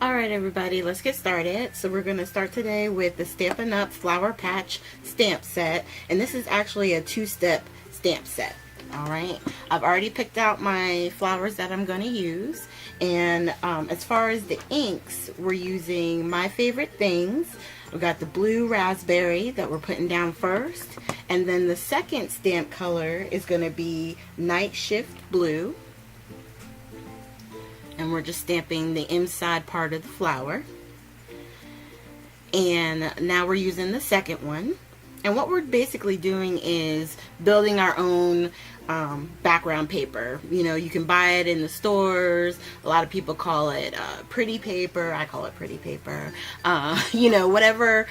Alright everybody, let's get started. So we're going to start today with the Stampin' Up! Flower Patch stamp set. And this is actually a two-step stamp set. Alright, I've already picked out my flowers that I'm going to use. And as far as the inks, we're using My Favorite Things. We've got the blue raspberry that we're putting down first. And then the second stamp color is going to be Night Shift Blue. And we're just stamping the inside part of the flower. And now we're using the second one. And what we're basically doing is building our own background paper. You know, you can buy it in the stores. A lot of people call it pretty paper. I call it pretty paper. You know, whatever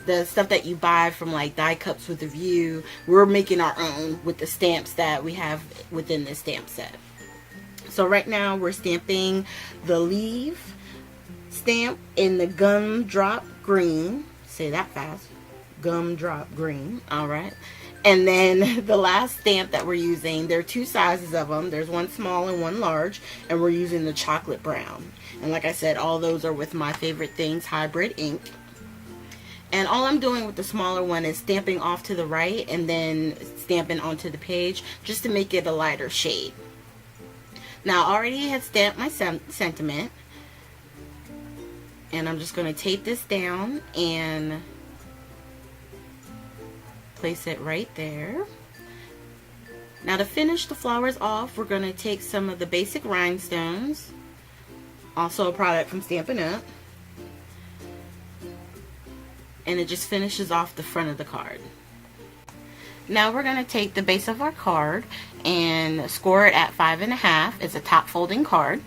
the stuff that you buy from like Die Cups with a View, we're making our own with the stamps that we have within this stamp set. So right now we're stamping the leaf stamp in the Gumdrop Green. Say that fast. Gumdrop Green. Alright. And then the last stamp that we're using, there are two sizes of them. There's one small and one large. And we're using the chocolate brown. And like I said, all those are with My Favorite Things hybrid ink. And all I'm doing with the smaller one is stamping off to the right and then stamping onto the page just to make it a lighter shade. Now, I already had stamped my sentiment, and I'm just going to tape this down and place it right there. Now, to finish the flowers off, we're going to take some of the basic rhinestones, also a product from Stampin' Up!, and it just finishes off the front of the card. Now we're going to take the base of our card and score it at 5.5. It's a top folding card.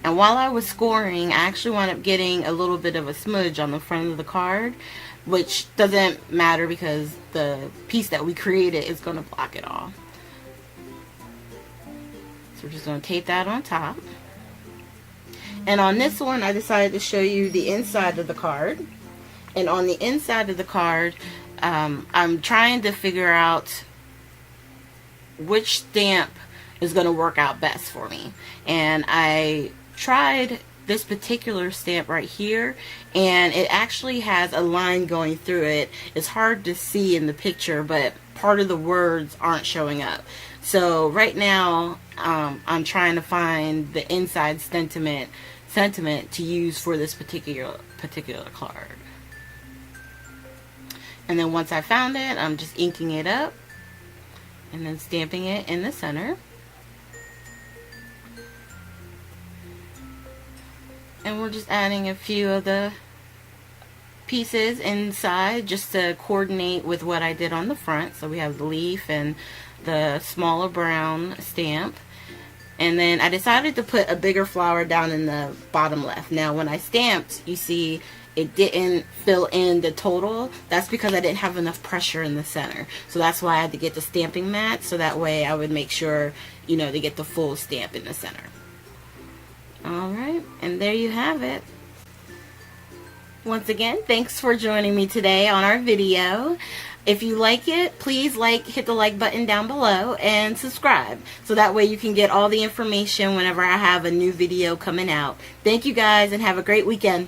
And while I was scoring, I actually wound up getting a little bit of a smudge on the front of the card, which doesn't matter because the piece that we created is going to block it all. So we're just going to tape that on top. And on this one, I decided to show you the inside of the card. And on the inside of the card, I'm trying to figure out which stamp is going to work out best for me. And I tried this particular stamp right here, and it actually has a line going through it. It's hard to see in the picture, but part of the words aren't showing up. So right now, I'm trying to find the inside sentiment to use for this particular card. And then once I found it, I'm just inking it up and then stamping it in the center. And we're just adding a few of the pieces inside just to coordinate with what I did on the front. So we have the leaf and the smaller brown stamp. And then I decided to put a bigger flower down in the bottom left. Now when I stamped, you see it didn't fill in the total. That's because I didn't have enough pressure in the center. So that's why I had to get the stamping mat, so that way I would make sure, you know, to get the full stamp in the center. Alright, and there you have it. Once again, thanks for joining me today on our video. If you like it, please hit the like button down below and subscribe, so that way you can get all the information whenever I have a new video coming out. Thank you guys and have a great weekend.